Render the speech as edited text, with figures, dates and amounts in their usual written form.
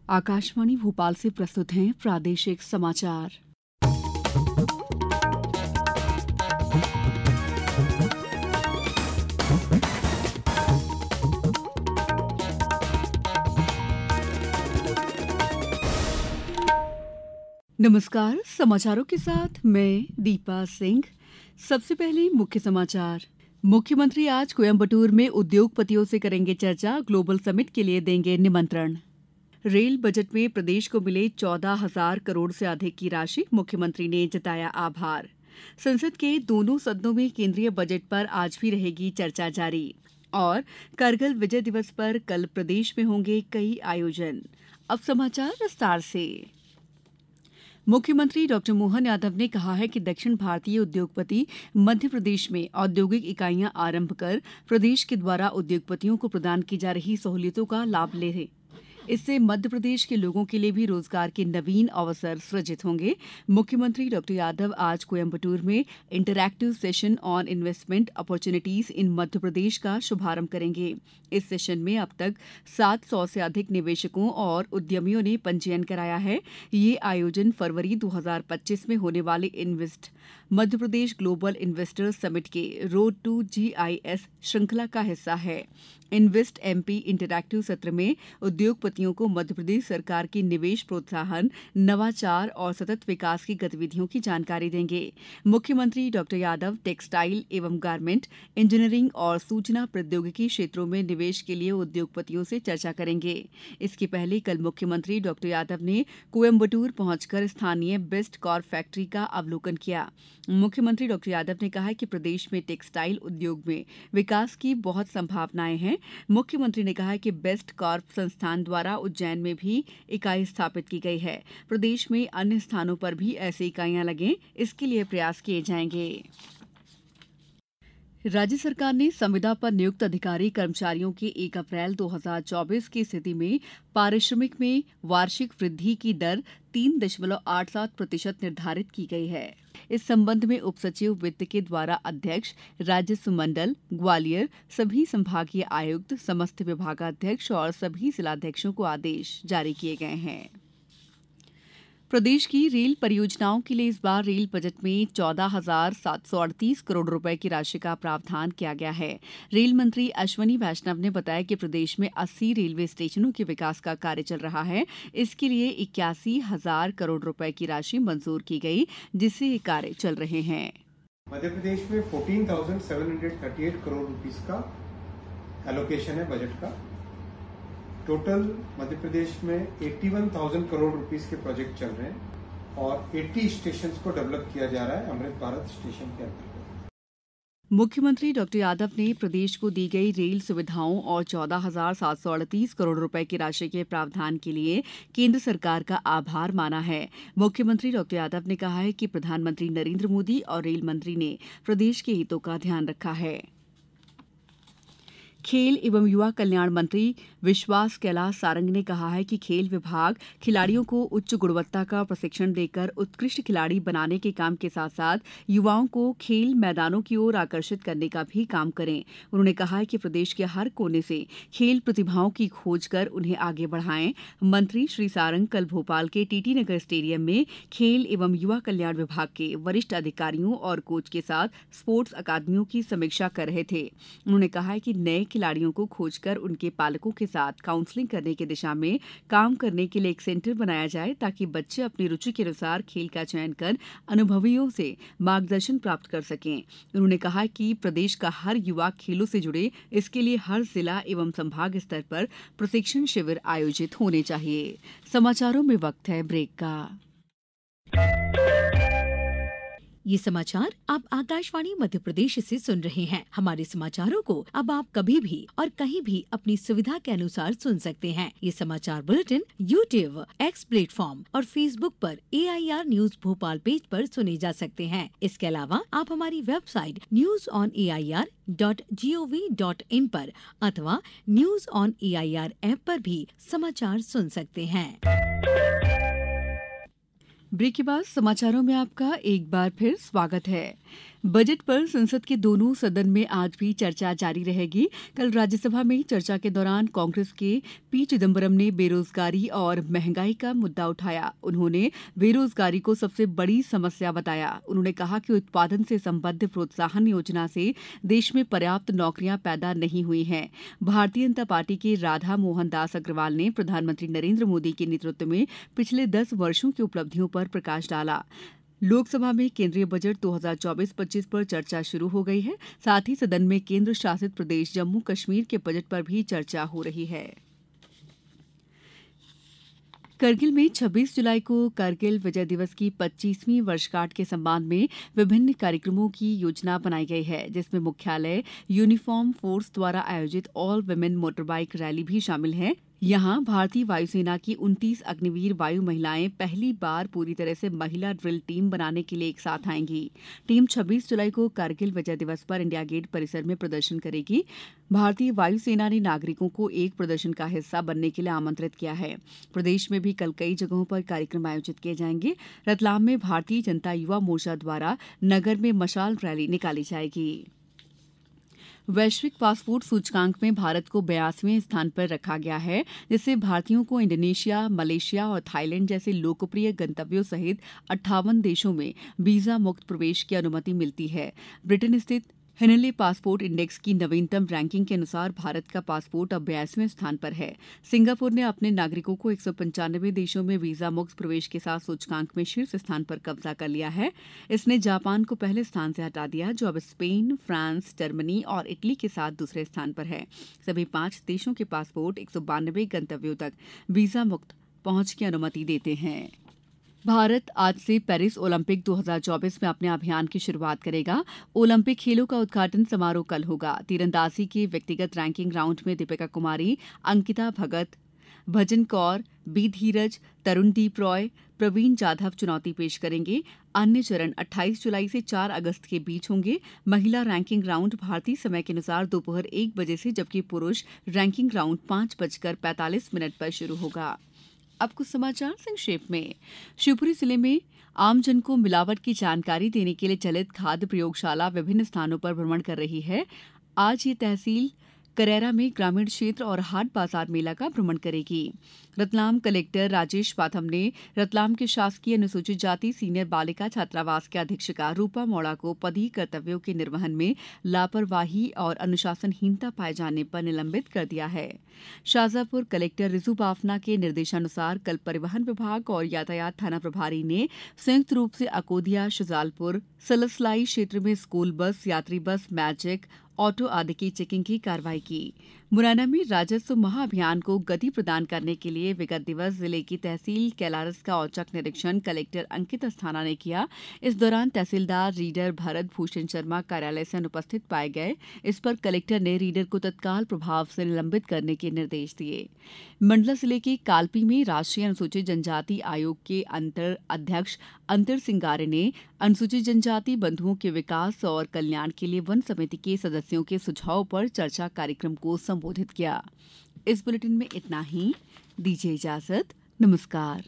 आकाशवाणी भोपाल से प्रस्तुत हैं प्रादेशिक समाचार। नमस्कार, समाचारों के साथ मैं दीपा सिंह। सबसे पहले मुख्य समाचार। मुख्यमंत्री आज कोयम्बटूर में उद्योगपतियों से करेंगे चर्चा, ग्लोबल समिट के लिए देंगे निमंत्रण। रेल बजट में प्रदेश को मिले 14,000 करोड़ से अधिक की राशि, मुख्यमंत्री ने जताया आभार। संसद के दोनों सदनों में केंद्रीय बजट पर आज भी रहेगी चर्चा जारी। और कारगिल विजय दिवस पर कल प्रदेश में होंगे कई आयोजन। अब समाचार विस्तार से। मुख्यमंत्री डॉ मोहन यादव ने कहा है कि दक्षिण भारतीय उद्योगपति मध्य प्रदेश में औद्योगिक इकाइयां आरंभ कर प्रदेश के द्वारा उद्योगपतियों को प्रदान की जा रही सहूलियतों का लाभ ले रहे। इससे मध्य प्रदेश के लोगों के लिए भी रोजगार के नवीन अवसर सृजित होंगे। मुख्यमंत्री डॉ यादव आज कोयम्बटूर में interactive session on investment opportunities in Madhya Pradesh का शुभारंभ करेंगे। इस सेशन में अब तक 700 से अधिक निवेशकों और उद्यमियों ने पंजीयन कराया है। ये आयोजन फरवरी 2025 में होने वाले invest Madhya Pradesh global investors summit के रोड टू GIS श्रृंखला का हिस्सा है। इन्वेस्ट MP इंटरैक्टिव सत्र में उद्योगपतियों को मध्य प्रदेश सरकार की निवेश प्रोत्साहन, नवाचार और सतत विकास की गतिविधियों की जानकारी देंगे। मुख्यमंत्री डॉ यादव टेक्सटाइल एवं गारमेंट, इंजीनियरिंग और सूचना प्रौद्योगिकी क्षेत्रों में निवेश के लिए उद्योगपतियों से चर्चा करेंगे। इसके पहले कल मुख्यमंत्री डॉ यादव ने कोयम्बटूर पहुंचकर स्थानीय बेस्ट कॉर्प फैक्ट्री का अवलोकन किया। मुख्यमंत्री डॉ यादव ने कहा कि प्रदेश में टेक्सटाइल उद्योग में विकास की बहुत संभावनाएं हैं। मुख्यमंत्री ने कहा कि बेस्ट कॉर्प संस्थान द्वारा उज्जैन में भी इकाई स्थापित की गई है। प्रदेश में अन्य स्थानों पर भी ऐसी इकाइयां लगें, इसके लिए प्रयास किए जाएंगे। राज्य सरकार ने संविदा पर नियुक्त अधिकारी कर्मचारियों के 1 अप्रैल 2024 की स्थिति में पारिश्रमिक में वार्षिक वृद्धि की दर 3.87% निर्धारित की गई है। इस संबंध में उप सचिव वित्त के द्वारा अध्यक्ष, राजस्व मंडल, ग्वालियर, सभी संभागीय आयुक्त, समस्त विभागाध्यक्ष और सभी जिलाध्यक्षों को आदेश जारी किए गए हैं। प्रदेश की रेल परियोजनाओं के लिए इस बार रेल बजट में 14,738 करोड़ रुपए की राशि का प्रावधान किया गया है। रेल मंत्री अश्विनी वैष्णव ने बताया कि प्रदेश में 80 रेलवे स्टेशनों के विकास का कार्य चल रहा है। इसके लिए 81,000 करोड़ रुपए की राशि मंजूर की गई, जिससे ये कार्य चल रहे हैं। मध्य प्रदेश में 14,738 करोड़ रुपीस का एलोकेशन है बजट का। टोटल मध्य प्रदेश में 81,000 करोड़ रुपीस के प्रोजेक्ट चल रहे हैं और 80 स्टेशन को डेवलप किया जा रहा है अमृत भारत स्टेशन के अंतर्गत। मुख्यमंत्री डॉ यादव ने प्रदेश को दी गई रेल सुविधाओं और 14,738 करोड़ रुपए की राशि के प्रावधान के लिए केंद्र सरकार का आभार माना है। मुख्यमंत्री डॉ यादव ने कहा है कि प्रधानमंत्री नरेंद्र मोदी और रेल मंत्री ने प्रदेश के हितों का ध्यान रखा है। खेल एवं युवा कल्याण मंत्री विश्वास कैलाश सारंग ने कहा है कि खेल विभाग खिलाड़ियों को उच्च गुणवत्ता का प्रशिक्षण देकर उत्कृष्ट खिलाड़ी बनाने के काम के साथ साथ युवाओं को खेल मैदानों की ओर आकर्षित करने का भी काम करें। उन्होंने कहा है कि प्रदेश के हर कोने से खेल प्रतिभाओं की खोज कर उन्हें आगे बढ़ाएं। मंत्री श्री सारंग कल भोपाल के TT नगर स्टेडियम में खेल एवं युवा कल्याण विभाग के वरिष्ठ अधिकारियों और कोच के साथ स्पोर्ट्स अकादमियों की समीक्षा कर रहे थे। उन्होंने कहा है कि नए खिलाड़ियों को खोजकर उनके पालकों के साथ काउंसलिंग करने की दिशा में काम करने के लिए एक सेंटर बनाया जाए, ताकि बच्चे अपनी रुचि के अनुसार खेल का चयन कर अनुभवियों से मार्गदर्शन प्राप्त कर सकें। उन्होंने कहा कि प्रदेश का हर युवा खेलों से जुड़े, इसके लिए हर जिला एवं संभाग स्तर पर प्रशिक्षण शिविर आयोजित होने चाहिए। समाचारों में वक्त है ब्रेक का। ये समाचार आप आकाशवाणी मध्य प्रदेश से सुन रहे हैं। हमारे समाचारों को अब आप कभी भी और कहीं भी अपनी सुविधा के अनुसार सुन सकते हैं। ये समाचार बुलेटिन YouTube, X प्लेटफॉर्म और Facebook पर AIR न्यूज भोपाल पेज पर सुने जा सकते हैं। इसके अलावा आप हमारी वेबसाइट newsonair.gov.in पर अथवा न्यूज ऑन AIR ऐप पर भी समाचार सुन सकते हैं। ब्रेक के बाद समाचारों में आपका एक बार फिर स्वागत है। बजट पर संसद के दोनों सदन में आज भी चर्चा जारी रहेगी। कल राज्यसभा में चर्चा के दौरान कांग्रेस के पी चिदम्बरम ने बेरोजगारी और महंगाई का मुद्दा उठाया। उन्होंने बेरोजगारी को सबसे बड़ी समस्या बताया। उन्होंने कहा कि उत्पादन से संबद्ध प्रोत्साहन योजना से देश में पर्याप्त नौकरियां पैदा नहीं हुई हैं। भारतीय जनता पार्टी के राधा मोहन दास अग्रवाल ने प्रधानमंत्री नरेंद्र मोदी के नेतृत्व में पिछले 10 वर्षों की उपलब्धियों पर प्रकाश डाला। लोकसभा में केंद्रीय बजट 2024-25 पर चर्चा शुरू हो गई है। साथ ही सदन में केंद्र शासित प्रदेश जम्मू कश्मीर के बजट पर भी चर्चा हो रही है। करगिल में 26 जुलाई को करगिल विजय दिवस की 25वीं वर्षगांठ के सम्मान में विभिन्न कार्यक्रमों की योजना बनाई गई है, जिसमें मुख्यालय यूनिफॉर्म फोर्स द्वारा आयोजित ऑल विमेन मोटरबाइक रैली भी शामिल है। यहां भारतीय वायुसेना की 29 अग्निवीर वायु महिलाएं पहली बार पूरी तरह से महिला ड्रिल टीम बनाने के लिए एक साथ आएंगी। टीम 26 जुलाई को करगिल विजय दिवस पर इंडिया गेट परिसर में प्रदर्शन करेगी। भारतीय वायुसेना ने नागरिकों को एक प्रदर्शन का हिस्सा बनने के लिए आमंत्रित किया है। प्रदेश में भी कल कई जगहों पर कार्यक्रम आयोजित किए जाएंगे। रतलाम में भारतीय जनता युवा मोर्चा द्वारा नगर में मशाल रैली निकाली जाएगी। वैश्विक पासपोर्ट सूचकांक में भारत को 82वें स्थान पर रखा गया है, जिससे भारतीयों को इंडोनेशिया, मलेशिया और थाईलैंड जैसे लोकप्रिय गंतव्यों सहित 58 देशों में वीजा मुक्त प्रवेश की अनुमति मिलती है। ब्रिटेन स्थित हेनले पासपोर्ट इंडेक्स की नवीनतम रैंकिंग के अनुसार भारत का पासपोर्ट अब 82वें स्थान पर है। सिंगापुर ने अपने नागरिकों को 195 देशों में वीजा मुक्त प्रवेश के साथ सूचकांक में शीर्ष स्थान पर कब्जा कर लिया है। इसने जापान को पहले स्थान से हटा दिया, जो अब स्पेन, फ्रांस, जर्मनी और इटली के साथ दूसरे स्थान पर है। सभी 5 देशों के पासपोर्ट 192 गंतव्यों तक वीजा मुक्त पहुंच की अनुमति देते हैं। भारत आज से पेरिस ओलंपिक 2024 में अपने अभियान की शुरुआत करेगा। ओलंपिक खेलों का उद्घाटन समारोह कल होगा। तीरंदाजी के व्यक्तिगत रैंकिंग राउंड में दीपिका कुमारी, अंकिता भगत, भजन कौर, बी धीरज, तरुणदीप रॉय, प्रवीण जाधव चुनौती पेश करेंगे। अन्य चरण 28 जुलाई से 4 अगस्त के बीच होंगे। महिला रैंकिंग राउंड भारतीय समय के अनुसार दोपहर 1 बजे से, जबकि पुरुष रैंकिंग राउंड 5:45 पर शुरू होगा। अब कुछ समाचार संक्षेप में। शिवपुरी जिले में आमजन को मिलावट की जानकारी देने के लिए चलित खाद्य प्रयोगशाला विभिन्न स्थानों पर भ्रमण कर रही है। आज ये तहसील करैरा में ग्रामीण क्षेत्र और हाट बाजार मेला का भ्रमण करेगी। रतलाम कलेक्टर राजेश पाथम ने रतलाम के शासकीय अनुसूचित जाति सीनियर बालिका छात्रावास के अधीक्षिका रूपा मौड़ा को पदीय कर्तव्यों के निर्वहन में लापरवाही और अनुशासनहीनता पाए जाने पर निलंबित कर दिया है। शाजापुर कलेक्टर रिजू बाफना के निर्देशानुसार कल परिवहन विभाग और यातायात थाना प्रभारी ने संयुक्त रूप से अकोदिया, शुजालपुर, सलसलाई क्षेत्र में स्कूल बस, यात्री बस, मैजिक ऑटो आदि की चेकिंग की कार्रवाई की। मुरैना में राजस्व महाअभियान को गति प्रदान करने के लिए विगत दिवस जिले की तहसील कैलारस का औचक निरीक्षण कलेक्टर अंकित अस्थाना ने किया। इस दौरान तहसीलदार रीडर भरत भूषण शर्मा कार्यालय से अनुपस्थित पाए गए। इस पर कलेक्टर ने रीडर को तत्काल प्रभाव से निलंबित करने के निर्देश दिए। मंडला जिले के कालपी में राष्ट्रीय अनुसूचित जनजाति आयोग के अध्यक्ष अंतर सिंह आर्य ने अनुसूचित जनजाति बंधुओं के विकास और कल्याण के लिए वन समिति के सदस्यों के सुझाव पर चर्चा कार्यक्रम को संबोधित किया। इस बुलेटिन में इतना ही। दीजिए इजाजत। नमस्कार।